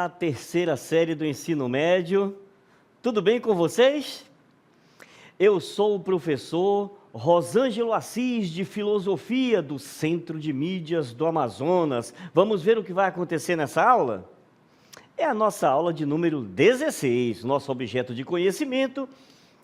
Olá, terceira série do ensino médio. Tudo bem com vocês? Eu sou o professor Rosângelo Assis, de Filosofia do Centro de Mídias do Amazonas. Vamos ver o que vai acontecer nessa aula? É a nossa aula de número 16. Nosso objeto de conhecimento,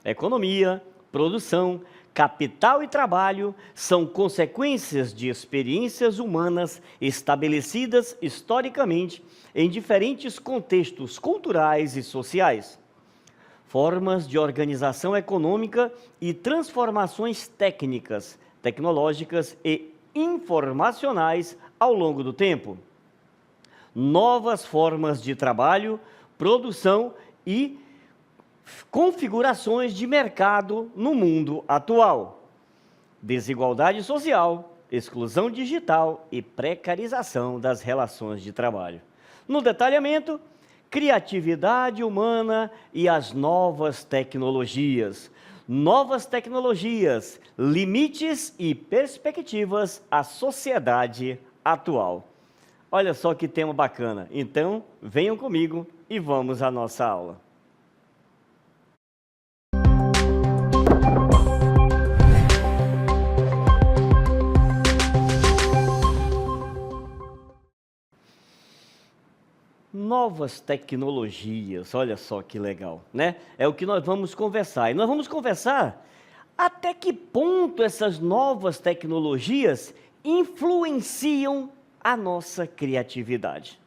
economia, produção, capital e trabalho são consequências de experiências humanas estabelecidas historicamente em diferentes contextos culturais e sociais. Formas de organização econômica e transformações técnicas, tecnológicas e informacionais ao longo do tempo. Novas formas de trabalho, produção e configurações de mercado no mundo atual. Desigualdade social, exclusão digital e precarização das relações de trabalho. No detalhamento, criatividade humana e as novas tecnologias. Novas tecnologias, limites e perspectivas à sociedade atual. Olha só que tema bacana. Então, venham comigo e vamos à nossa aula. Novas tecnologias, olha só que legal, né? É o que nós vamos conversar. E nós vamos conversar até que ponto essas novas tecnologias influenciam a nossa criatividade.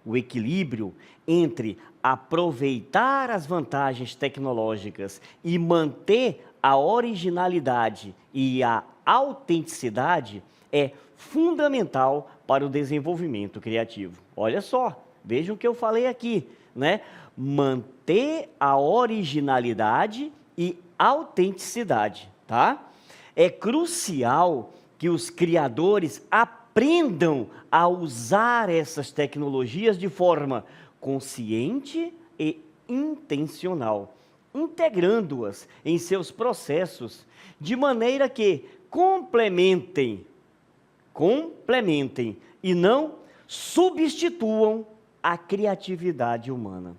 O equilíbrio entre aproveitar as vantagens tecnológicas e manter a originalidade e a autenticidade é fundamental para o desenvolvimento criativo. Olha só. Vejam o que eu falei aqui, né? Manter a originalidade e autenticidade, tá? É crucial que os criadores aprendam a usar essas tecnologias de forma consciente e intencional, integrando-as em seus processos, de maneira que complementem e não substituam a criatividade humana.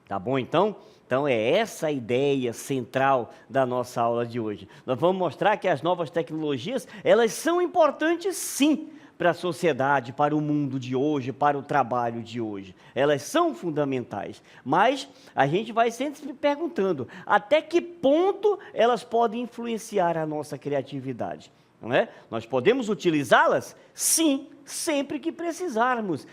Tá bom, então? Então é essa a ideia central da nossa aula de hoje. Nós vamos mostrar que as novas tecnologias, elas são importantes sim para a sociedade, para o mundo de hoje, para o trabalho de hoje. Elas são fundamentais, mas a gente vai sempre se perguntando até que ponto elas podem influenciar a nossa criatividade. Não é? Nós podemos utilizá-las? Sim, sempre que precisarmos.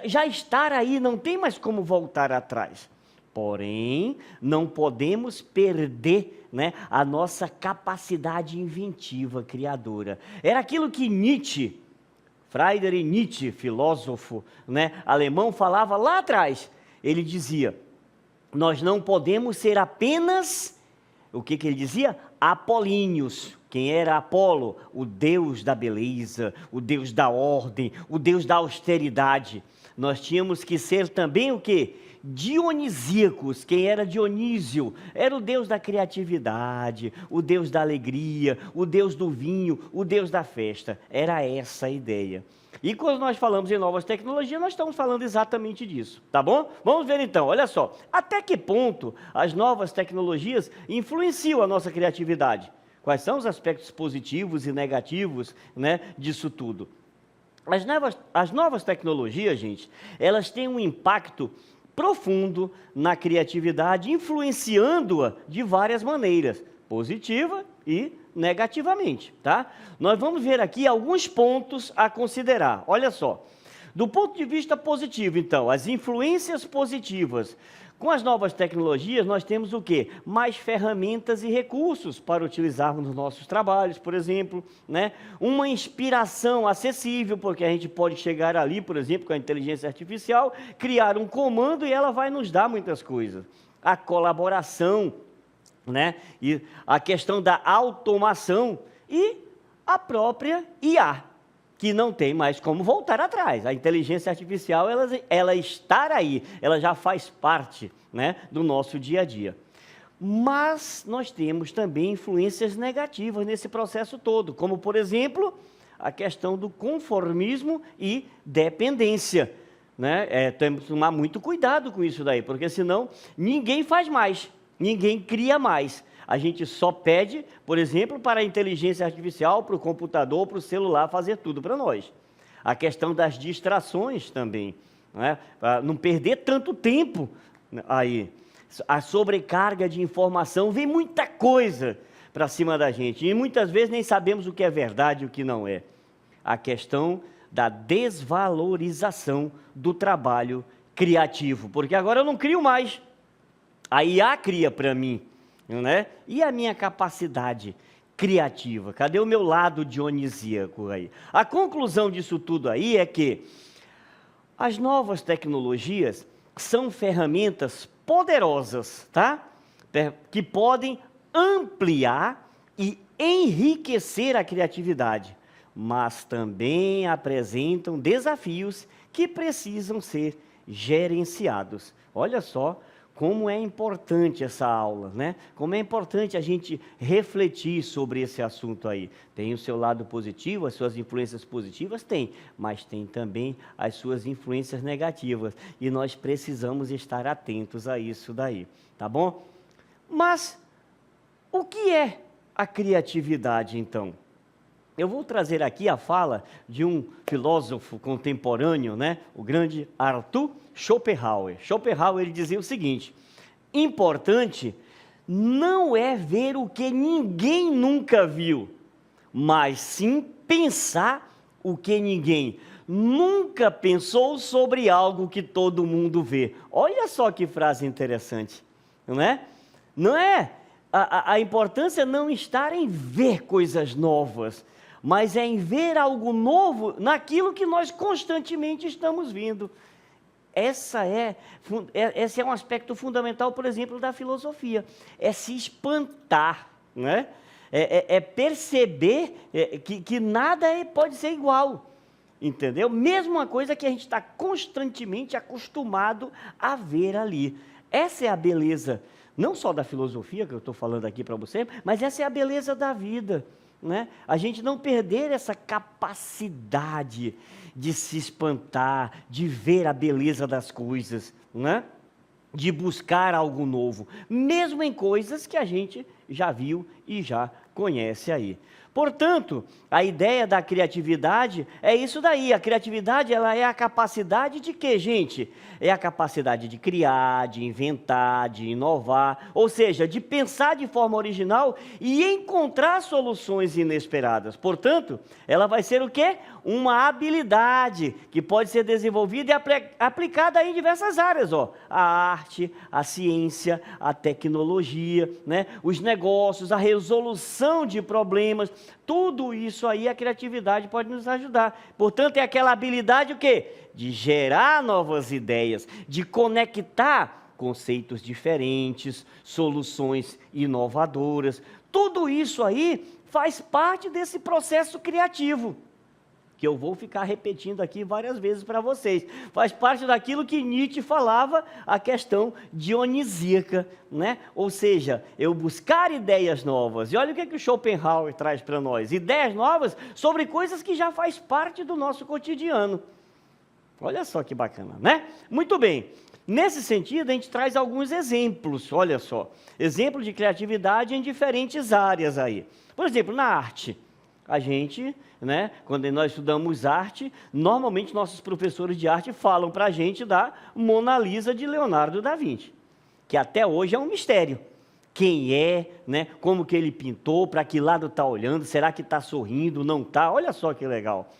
Já estar aí, não tem mais como voltar atrás. Porém, não podemos perder, né, a nossa capacidade inventiva, criadora. Era aquilo que Nietzsche, Friedrich Nietzsche, filósofo, né, alemão, falava lá atrás. Ele dizia, nós não podemos ser apenas, o que ele dizia? Apolíneos. Quem era Apolo? O deus da beleza, o deus da ordem, o deus da austeridade. Nós tínhamos que ser também o quê? Dionisíacos. Quem era Dionísio? Era o deus da criatividade, o deus da alegria, o deus do vinho, o deus da festa. Era essa a ideia. E quando nós falamos em novas tecnologias, nós estamos falando exatamente disso, tá bom? Vamos ver então, olha só. Até que ponto as novas tecnologias influenciam a nossa criatividade? Quais são os aspectos positivos e negativos, né, disso tudo? As novas tecnologias, gente, elas têm um impacto profundo na criatividade, influenciando-a de várias maneiras, positiva e negativamente, tá? Nós vamos ver aqui alguns pontos a considerar. Olha só, do ponto de vista positivo, então, as influências positivas. Com as novas tecnologias, nós temos o quê? Mais ferramentas e recursos para utilizarmos nos nossos trabalhos, por exemplo, né? Uma inspiração acessível, porque a gente pode chegar ali, por exemplo, com a inteligência artificial, criar um comando e ela vai nos dar muitas coisas. A colaboração, né? E a questão da automação e a própria IA, que não tem mais como voltar atrás. A inteligência artificial, ela está aí, ela já faz parte, né, do nosso dia a dia. Mas nós temos também influências negativas nesse processo todo, como, por exemplo, a questão do conformismo e dependência. né? Temos que tomar muito cuidado com isso daí, porque senão ninguém faz mais, ninguém cria mais. A gente só pede, por exemplo, para a inteligência artificial, para o computador, para o celular fazer tudo para nós. A questão das distrações também, né? Para não perder tanto tempo aí. A sobrecarga de informação, vem muita coisa para cima da gente, e muitas vezes nem sabemos o que é verdade e o que não é. A questão da desvalorização do trabalho criativo, porque agora eu não crio mais, a IA cria para mim, né? E a minha capacidade criativa? Cadê o meu lado dionisíaco aí? A conclusão disso tudo aí é que as novas tecnologias são ferramentas poderosas, tá? Que podem ampliar e enriquecer a criatividade, mas também apresentam desafios que precisam ser gerenciados. Olha só como é importante essa aula, né? Como é importante a gente refletir sobre esse assunto aí. Tem o seu lado positivo, as suas influências positivas? Tem, mas tem também as suas influências negativas. E nós precisamos estar atentos a isso daí, tá bom? Mas o que é a criatividade, então? Eu vou trazer aqui a fala de um filósofo contemporâneo, né? O grande Arthur Schopenhauer. Schopenhauer, ele dizia o seguinte: importante não é ver o que ninguém nunca viu, mas sim pensar o que ninguém nunca pensou sobre algo que todo mundo vê. Olha só que frase interessante, não é? Não é? A importância não está em ver coisas novas, mas é em ver algo novo naquilo que nós constantemente estamos vendo. Esse é um aspecto fundamental, por exemplo, da filosofia. É se espantar, né? Perceber que nada pode ser igual, entendeu? Mesmo uma coisa que a gente está constantemente acostumado a ver ali. Essa é a beleza, não só da filosofia que eu estou falando aqui para você, mas essa é a beleza da vida, né? A gente não perder essa capacidade de se espantar, de ver a beleza das coisas, né? De buscar algo novo, mesmo em coisas que a gente já viu e já conhece aí. Portanto, a ideia da criatividade é isso daí. A criatividade, ela é a capacidade de quê, gente? É a capacidade de criar, de inventar, de inovar, ou seja, de pensar de forma original e encontrar soluções inesperadas. Portanto, ela vai ser o quê? Uma habilidade que pode ser desenvolvida e aplicada em diversas áreas, ó. A arte, a ciência, a tecnologia, né? Os negócios, a resolução de problemas, tudo isso aí a criatividade pode nos ajudar. Portanto, é aquela habilidade o quê? De gerar novas ideias, de conectar conceitos diferentes, soluções inovadoras. Tudo isso aí faz parte desse processo criativo, que eu vou ficar repetindo aqui várias vezes para vocês. Faz parte daquilo que Nietzsche falava, a questão dionisíaca, né? Ou seja, eu buscar ideias novas. E olha o que o Schopenhauer traz para nós. Ideias novas sobre coisas que já faz parte do nosso cotidiano. Olha só que bacana, né? Muito bem. Nesse sentido, a gente traz alguns exemplos, olha só. Exemplo de criatividade em diferentes áreas aí. Por exemplo, na arte. A gente, né, quando nós estudamos arte, normalmente nossos professores de arte falam para a gente da Mona Lisa de Leonardo da Vinci, que até hoje é um mistério. Quem é, né, como que ele pintou, para que lado está olhando, será que está sorrindo, não está? Olha só que legal.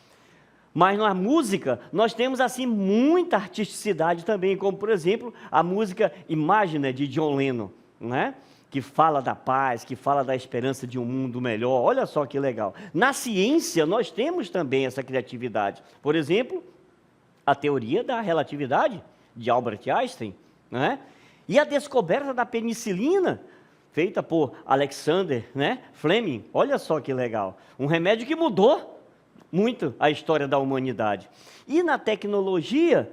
Mas na música, nós temos assim muita artisticidade também, como por exemplo, a música Imagine, de John Lennon, né? Que fala da paz, que fala da esperança de um mundo melhor. Olha só que legal. Na ciência, nós temos também essa criatividade. Por exemplo, a teoria da relatividade, de Albert Einstein, né? E a descoberta da penicilina, feita por Alexander, né, Fleming. Olha só que legal. Um remédio que mudou muito a história da humanidade. E na tecnologia,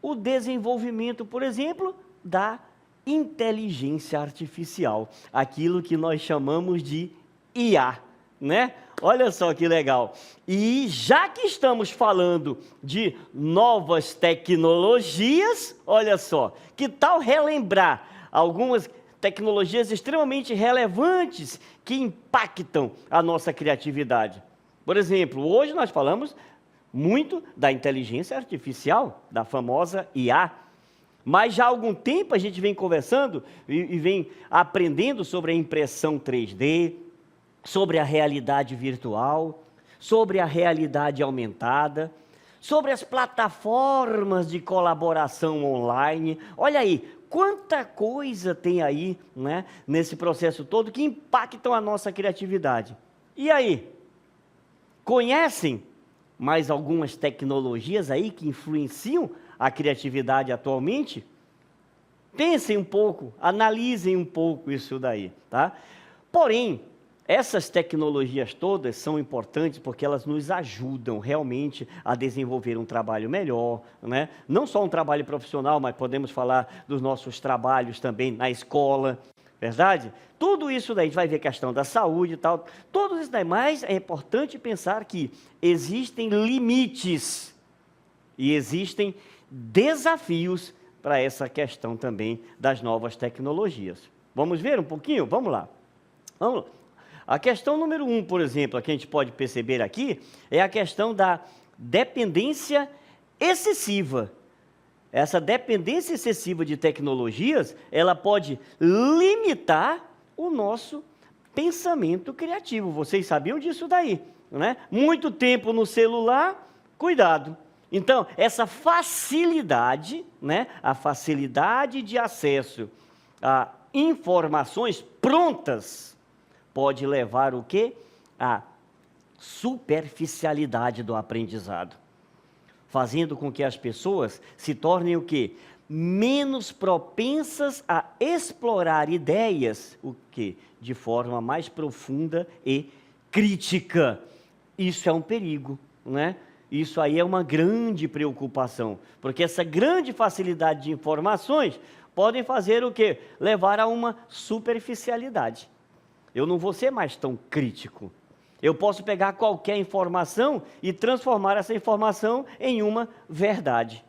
o desenvolvimento, por exemplo, da inteligência artificial, aquilo que nós chamamos de IA, né? Olha só que legal. E já que estamos falando de novas tecnologias, olha só, que tal relembrar algumas tecnologias extremamente relevantes que impactam a nossa criatividade? Por exemplo, hoje nós falamos muito da inteligência artificial, da famosa IA. Mas já há algum tempo a gente vem conversando e vem aprendendo sobre a impressão 3D, sobre a realidade virtual, sobre a realidade aumentada, sobre as plataformas de colaboração online. Olha aí, quanta coisa tem aí, né, nesse processo todo que impactam a nossa criatividade. E aí, conhecem mais algumas tecnologias aí que influenciam a criatividade atualmente? Pensem um pouco, analisem um pouco isso daí, tá? Porém, essas tecnologias todas são importantes porque elas nos ajudam realmente a desenvolver um trabalho melhor, né? Não só um trabalho profissional, mas podemos falar dos nossos trabalhos também na escola, verdade? Tudo isso daí, a gente vai ver a questão da saúde e tal, tudo isso daí, mas é importante pensar que existem limites e existem desafios para essa questão também das novas tecnologias. Vamos ver um pouquinho? Vamos lá. Vamos lá. A questão número 1, por exemplo, que a gente pode perceber aqui, é a questão da dependência excessiva. Essa dependência excessiva de tecnologias, ela pode limitar o nosso pensamento criativo. Vocês sabiam disso daí, né? Muito tempo no celular, cuidado. Então, essa facilidade, né? A facilidade de acesso a informações prontas, pode levar o quê? A superficialidade do aprendizado, fazendo com que as pessoas se tornem o quê? Menos propensas a explorar ideias, o quê? De forma mais profunda e crítica. Isso é um perigo, né? Isso aí é uma grande preocupação, porque essa grande facilidade de informações podem fazer o quê? Levar a uma superficialidade. Eu não vou ser mais tão crítico. Eu posso pegar qualquer informação e transformar essa informação em uma verdade.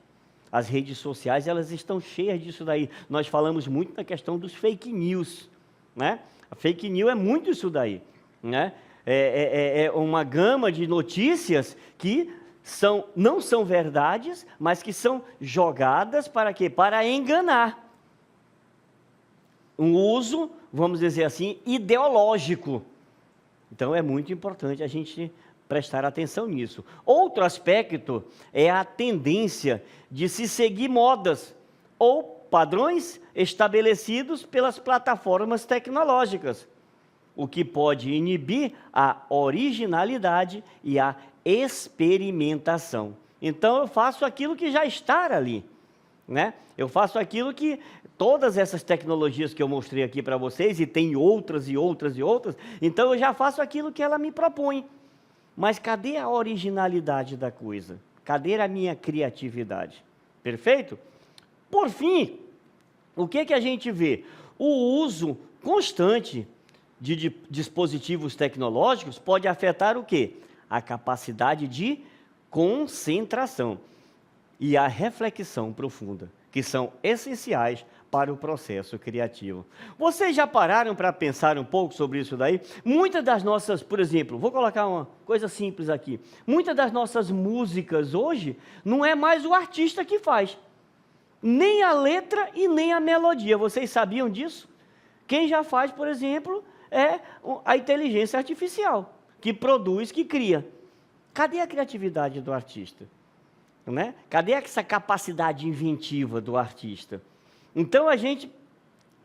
As redes sociais, elas estão cheias disso daí. Nós falamos muito na questão dos fake news, né? A fake news é muito isso daí, né? É uma gama de notícias que não são verdades, mas que são jogadas para quê? Para enganar. Um uso, vamos dizer assim, ideológico. Então, é muito importante a gente prestar atenção nisso. Outro aspecto é a tendência de se seguir modas ou padrões estabelecidos pelas plataformas tecnológicas, o que pode inibir a originalidade e a experimentação. Então, eu faço aquilo que já está ali, né? Eu faço aquilo que todas essas tecnologias que eu mostrei aqui para vocês, e tem outras e outras e outras, então eu já faço aquilo que ela me propõe. Mas cadê a originalidade da coisa? Cadê a minha criatividade? Perfeito? Por fim, o que a gente vê? O uso constante de dispositivos tecnológicos pode afetar o quê? A capacidade de concentração e a reflexão profunda, que são essenciais para o processo criativo. Vocês já pararam para pensar um pouco sobre isso daí? Muitas das nossas, por exemplo, vou colocar uma coisa simples aqui. Muitas das nossas músicas hoje não é mais o artista que faz, nem a letra e nem a melodia. Vocês sabiam disso? Quem já faz, por exemplo, é a inteligência artificial, que produz, que cria. Cadê a criatividade do artista? Né? Cadê essa capacidade inventiva do artista? Então, a gente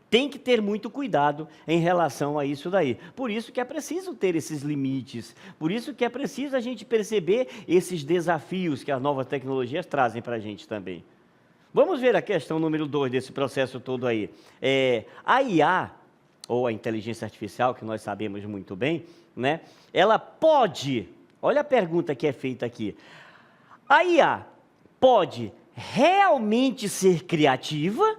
tem que ter muito cuidado em relação a isso daí. Por isso que é preciso ter esses limites, por isso que é preciso a gente perceber esses desafios que as novas tecnologias trazem para a gente também. Vamos ver a questão número 2 desse processo todo aí. A IA, ou a inteligência artificial, que nós sabemos muito bem, né? Ela pode, olha a pergunta que é feita aqui, a IA pode realmente ser criativa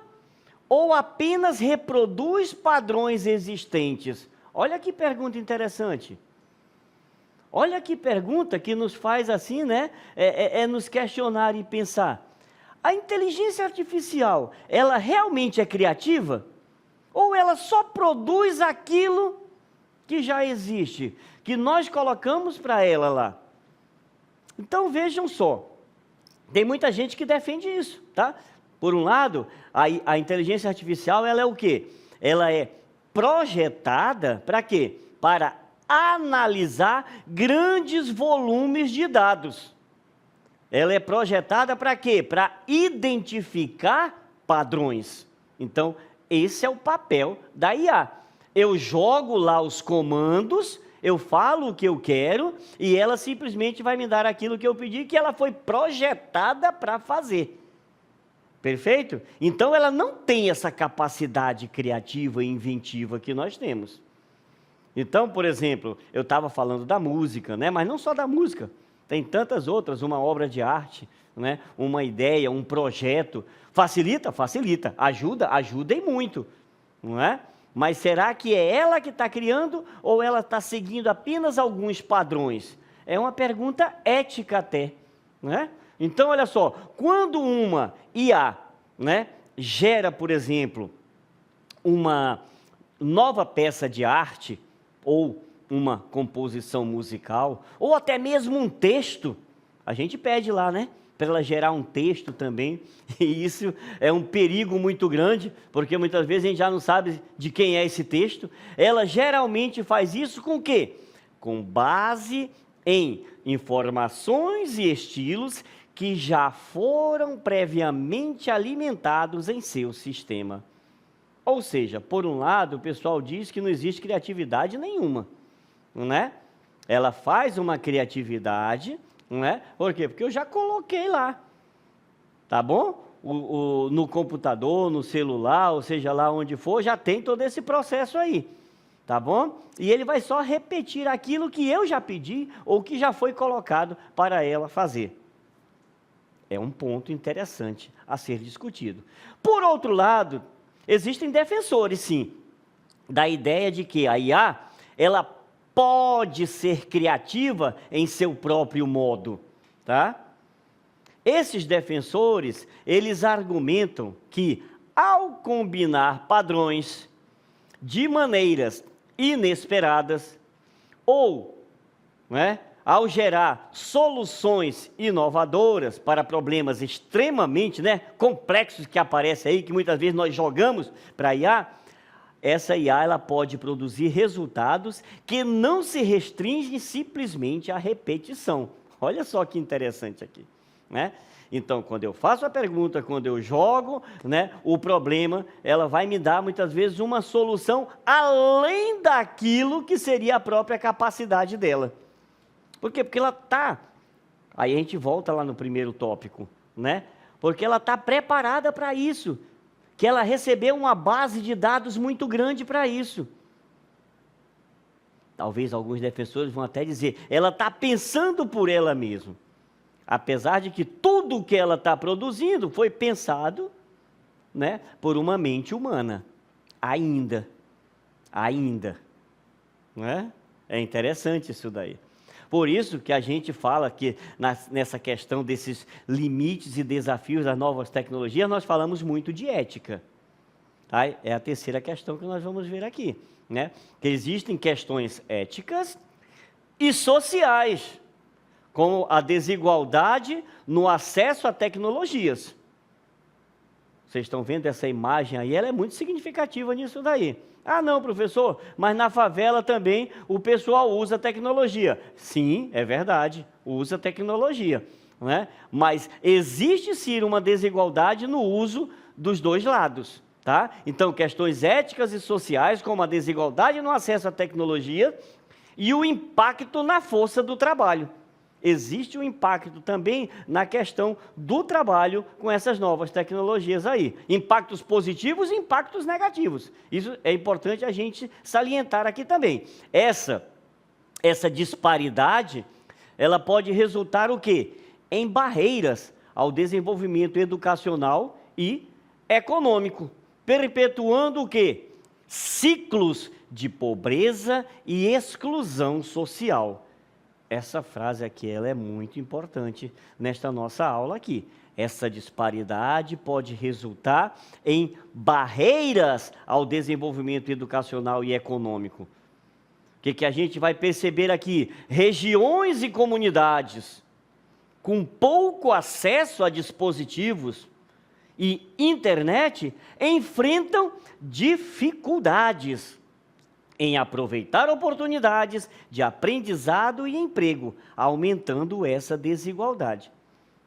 ou apenas reproduz padrões existentes? Olha que pergunta interessante. Olha que pergunta que nos faz assim, né? Nos questionar e pensar. A inteligência artificial, ela realmente é criativa? Ou ela só produz aquilo que já existe, que nós colocamos para ela lá? Então vejam só, tem muita gente que defende isso, tá? Por um lado, a inteligência artificial, ela é o quê? Ela é projetada para quê? Para analisar grandes volumes de dados. Ela é projetada para quê? Para identificar padrões. Então, esse é o papel da IA. Eu jogo lá os comandos, eu falo o que eu quero e ela simplesmente vai me dar aquilo que eu pedi, que ela foi projetada para fazer. Perfeito? Então, ela não tem essa capacidade criativa e inventiva que nós temos. Então, por exemplo, eu estava falando da música, né? Mas não só da música, tem tantas outras, uma obra de arte, né? Uma ideia, um projeto. Facilita? Facilita. Ajuda? Ajuda e muito, não é? Mas será que é ela que está criando ou ela está seguindo apenas alguns padrões? É uma pergunta ética até, né? Então, olha só, quando uma IA, né, gera, por exemplo, uma nova peça de arte, ou uma composição musical, ou até mesmo um texto, a gente pede lá, né? Para ela gerar um texto também, e isso é um perigo muito grande, porque muitas vezes a gente já não sabe de quem é esse texto. Ela geralmente faz isso com o quê? Com base em informações e estilos que já foram previamente alimentados em seu sistema. Ou seja, por um lado, o pessoal diz que não existe criatividade nenhuma, não é? Ela faz uma criatividade, não é? Por quê? Porque eu já coloquei lá, tá bom? No computador, no celular, ou seja lá onde for, já tem todo esse processo aí, tá bom? E ele vai só repetir aquilo que eu já pedi ou que já foi colocado para ela fazer. É um ponto interessante a ser discutido. Por outro lado, existem defensores, sim, da ideia de que a IA, ela pode ser criativa em seu próprio modo, tá? Esses defensores, eles argumentam que, ao combinar padrões de maneiras inesperadas, ou, né, ao gerar soluções inovadoras para problemas extremamente, né, complexos que aparecem aí, que muitas vezes nós jogamos para a IA, essa IA ela pode produzir resultados que não se restringem simplesmente à repetição. Olha só que interessante aqui, né? Então, quando eu faço a pergunta, quando eu jogo, né, o problema, ela vai me dar muitas vezes uma solução além daquilo que seria a própria capacidade dela. Por quê? Porque ela está, aí a gente volta lá no primeiro tópico, né? Porque ela está preparada para isso, que ela recebeu uma base de dados muito grande para isso. Talvez alguns defensores vão até dizer, ela está pensando por ela mesma. Apesar de que tudo o que ela está produzindo foi pensado, né, por uma mente humana. Ainda. Não é? É interessante isso daí. Por isso que a gente fala que nessa questão desses limites e desafios das novas tecnologias, nós falamos muito de ética. Tá? É a terceira questão que nós vamos ver aqui, né? Que existem questões éticas e sociais, como a desigualdade no acesso a tecnologias. Vocês estão vendo essa imagem aí? Ela é muito significativa nisso daí. Ah, não, professor, mas na favela também o pessoal usa tecnologia. Sim, é verdade, usa tecnologia, né? Mas existe sim uma desigualdade no uso dos dois lados, tá? Então, questões éticas e sociais, como a desigualdade no acesso à tecnologia e o impacto na força do trabalho. Existe um impacto também na questão do trabalho com essas novas tecnologias aí. Impactos positivos e impactos negativos. Isso é importante a gente salientar aqui também. Essa disparidade, ela pode resultar o quê? Em barreiras ao desenvolvimento educacional e econômico, perpetuando o quê? Ciclos de pobreza e exclusão social. essa frase aqui, ela é muito importante nesta nossa aula aqui. Essa disparidade pode resultar em barreiras ao desenvolvimento educacional e econômico. O que a gente vai perceber aqui? Regiões e comunidades com pouco acesso a dispositivos e internet enfrentam dificuldades em aproveitar oportunidades de aprendizado e emprego, aumentando essa desigualdade.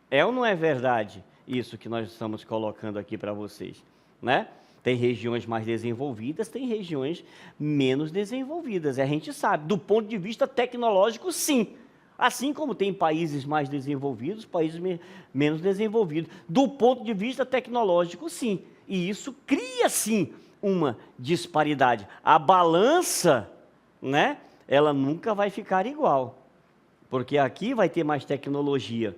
É ou não é verdade isso que nós estamos colocando aqui para vocês, né? Tem regiões mais desenvolvidas, tem regiões menos desenvolvidas. A gente sabe, do ponto de vista tecnológico, sim. Assim como tem países mais desenvolvidos, países menos desenvolvidos. Do ponto de vista tecnológico, sim. E isso cria, sim, uma disparidade. A balança, né, ela nunca vai ficar igual. Porque aqui vai ter mais tecnologia.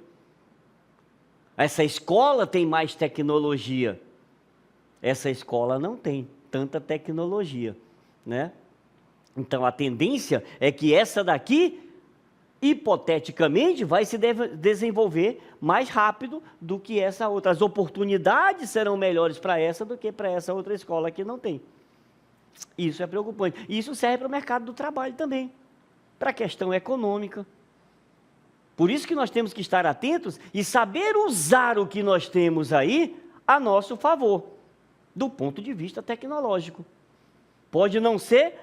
Essa escola tem mais tecnologia. Essa escola não tem tanta tecnologia, né? Então, a tendência é que essa daqui, hipoteticamente, vai se desenvolver mais rápido do que essa outra. As oportunidades serão melhores para essa do que para essa outra escola que não tem. Isso é preocupante. Isso serve para o mercado do trabalho também, para a questão econômica. Por isso que nós temos que estar atentos e saber usar o que nós temos aí a nosso favor, do ponto de vista tecnológico. Pode não ser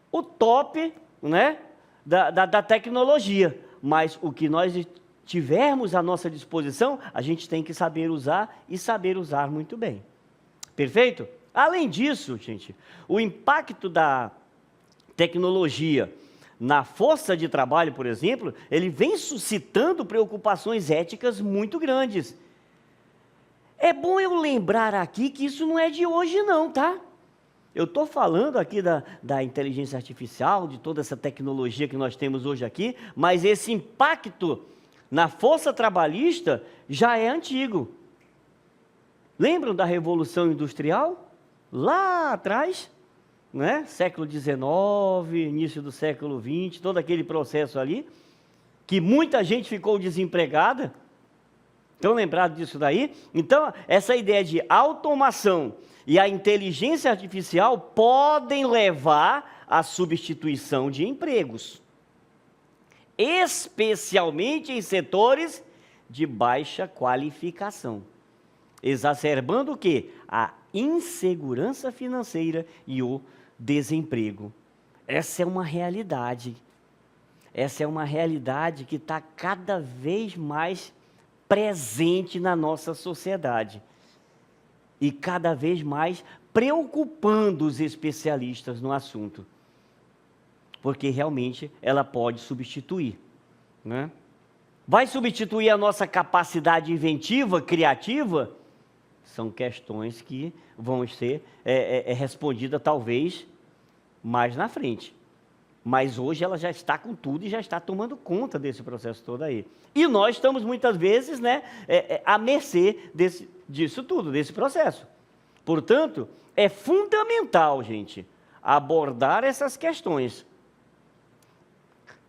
o top, né, da tecnologia, mas o que nós tivermos à nossa disposição, a gente tem que saber usar e saber usar muito bem. Perfeito? Além disso, gente, o impacto da tecnologia na força de trabalho, por exemplo, ele vem suscitando preocupações éticas muito grandes. É bom eu lembrar aqui que isso não é de hoje não, tá? Eu estou falando aqui da inteligência artificial, de toda essa tecnologia que nós temos hoje aqui, mas esse impacto na força trabalhista já é antigo. Lembram da Revolução Industrial? Lá atrás, né? Século XIX, início do século XX, todo aquele processo ali, que muita gente ficou desempregada. Estão lembrados disso daí? Então, essa ideia de automação e a inteligência artificial podem levar à substituição de empregos, especialmente em setores de baixa qualificação, exacerbando o quê? A insegurança financeira e o desemprego. Essa é uma realidade. Essa é uma realidade que está cada vez mais presente na nossa sociedade e cada vez mais preocupando os especialistas no assunto, porque realmente ela pode substituir, né? Vai substituir a nossa capacidade inventiva, criativa? São questões que vão ser respondidas talvez mais na frente. Mas hoje ela já está com tudo e já está tomando conta desse processo todo aí. E nós estamos muitas vezes, né, à mercê disso tudo, desse processo. Portanto, é fundamental, gente, abordar essas questões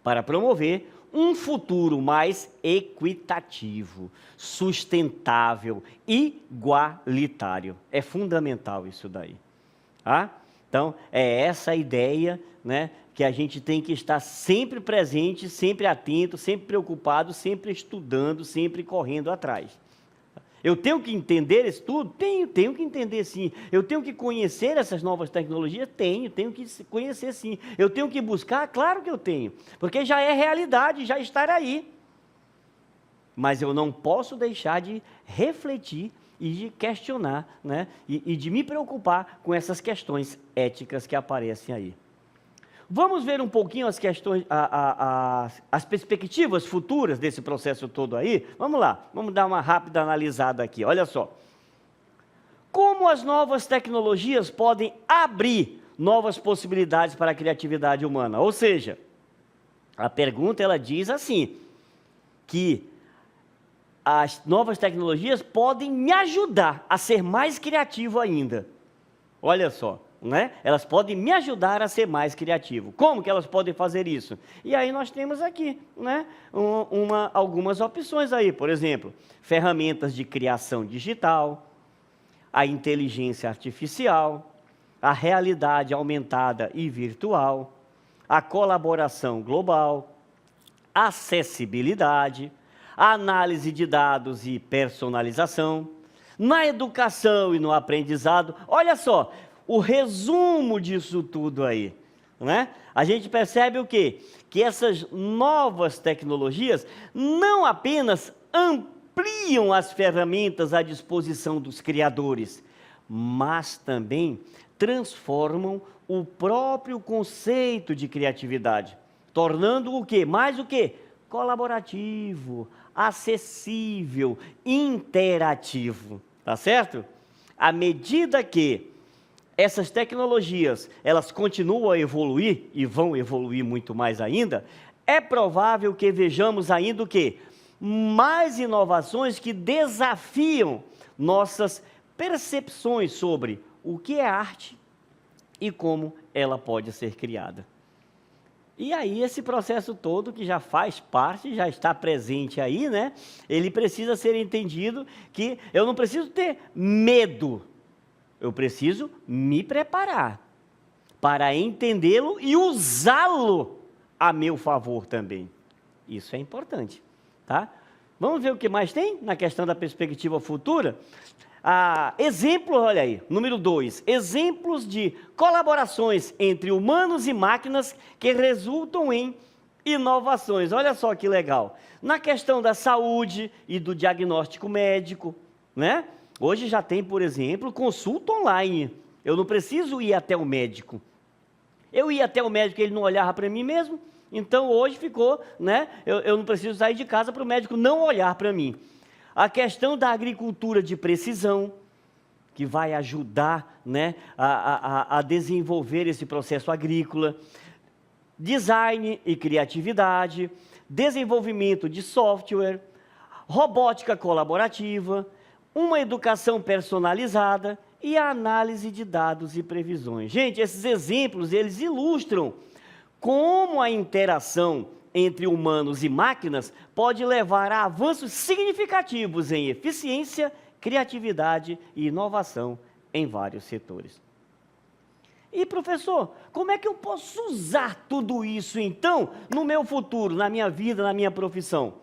para promover um futuro mais equitativo, sustentável, igualitário. É fundamental isso daí. Tá? Então, é essa a ideia, né, que a gente tem que estar sempre presente, sempre atento, sempre preocupado, sempre estudando, sempre correndo atrás. Eu tenho que entender isso tudo? Tenho que entender sim. Eu tenho que conhecer essas novas tecnologias? Tenho que conhecer sim. Eu tenho que buscar? Claro que eu tenho, porque já é realidade, já está aí. Mas eu não posso deixar de refletir e de questionar, né, e de me preocupar com essas questões éticas que aparecem aí. Vamos ver um pouquinho as questões, as perspectivas futuras desse processo todo aí? Vamos lá, vamos dar uma rápida analisada aqui, olha só. Como as novas tecnologias podem abrir novas possibilidades para a criatividade humana? Ou seja, a pergunta ela diz assim, que as novas tecnologias podem me ajudar a ser mais criativo ainda. Olha só, né? Elas podem me ajudar a ser mais criativo. Como que elas podem fazer isso? E aí nós temos aqui, né, algumas opções aí. Por exemplo, ferramentas de criação digital, a inteligência artificial, a realidade aumentada e virtual, a colaboração global, acessibilidade, a análise de dados e personalização, na educação e no aprendizado. Olha só, o resumo disso tudo aí, né? A gente percebe o quê? Que essas novas tecnologias não apenas ampliam as ferramentas à disposição dos criadores, mas também transformam o próprio conceito de criatividade, tornando o quê? Mais o quê? Colaborativo, acessível, interativo, tá certo? À medida que essas tecnologias, elas continuam a evoluir, e vão evoluir muito mais ainda, é provável que vejamos ainda o quê? Mais inovações que desafiam nossas percepções sobre o que é arte e como ela pode ser criada. E aí esse processo todo, que já faz parte, já está presente aí, né? Ele precisa ser entendido que eu não preciso ter medo, eu preciso me preparar para entendê-lo e usá-lo a meu favor também. Isso é importante, tá? Vamos ver o que mais tem na questão da perspectiva futura? Exemplo, olha aí, número 2, exemplos de colaborações entre humanos e máquinas que resultam em inovações. Olha só que legal. Na questão da saúde e do diagnóstico médico, né? Hoje já tem, por exemplo, consulta online. Eu não preciso ir até o médico. Eu ia até o médico e ele não olhava para mim mesmo. Então hoje ficou, né? Eu não preciso sair de casa para o médico não olhar para mim. A questão da agricultura de precisão, que vai ajudar, né, a desenvolver esse processo agrícola. Design e criatividade, desenvolvimento de software, robótica colaborativa, uma educação personalizada e a análise de dados e previsões. Gente, esses exemplos, eles ilustram como a interação entre humanos e máquinas pode levar a avanços significativos em eficiência, criatividade e inovação em vários setores. E professor, como é que eu posso usar tudo isso então no meu futuro, na minha vida, na minha profissão?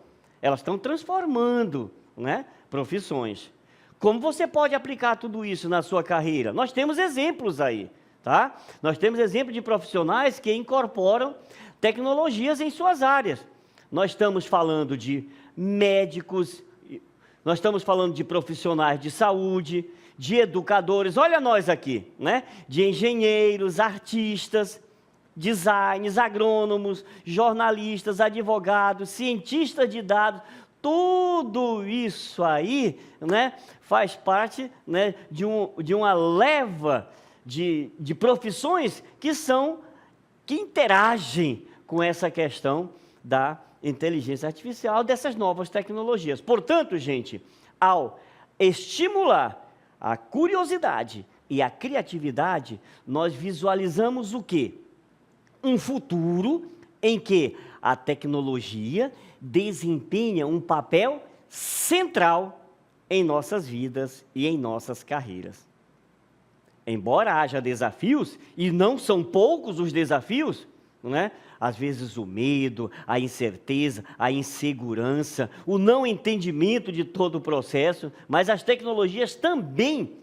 Elas estão transformando, né, profissões. Como você pode aplicar tudo isso na sua carreira? Nós temos exemplos aí, tá? Nós temos exemplos de profissionais que incorporam tecnologias em suas áreas. Nós estamos falando de médicos, nós estamos falando de profissionais de saúde, de educadores, olha nós aqui, né? De engenheiros, artistas, designers, agrônomos, jornalistas, advogados, cientistas de dados, tudo isso aí, né, faz parte, né, de uma leva de profissões que interagem com essa questão da inteligência artificial, dessas novas tecnologias. Portanto, gente, ao estimular a curiosidade e a criatividade, nós visualizamos o quê? Um futuro em que a tecnologia desempenha um papel central em nossas vidas e em nossas carreiras. Embora haja desafios, e não são poucos os desafios, né? Às vezes o medo, a incerteza, a insegurança, o não entendimento de todo o processo, mas as tecnologias também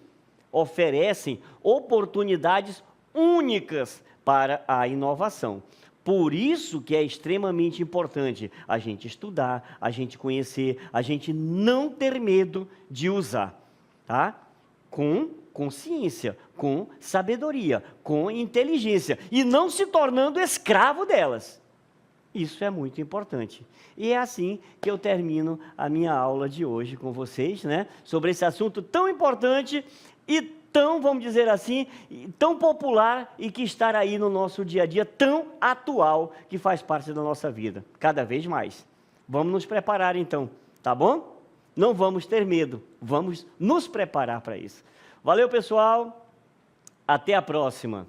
oferecem oportunidades únicas para a inovação. Por isso que é extremamente importante a gente estudar, a gente conhecer, a gente não ter medo de usar, tá? Com consciência, com sabedoria, com inteligência, e não se tornando escravo delas. Isso é muito importante. E é assim que eu termino a minha aula de hoje com vocês, né? Sobre esse assunto tão importante e tão, vamos dizer assim, tão popular e que está aí no nosso dia a dia, tão atual, que faz parte da nossa vida, cada vez mais. Vamos nos preparar então, tá bom? Não vamos ter medo, vamos nos preparar para isso. Valeu, pessoal! Até a próxima!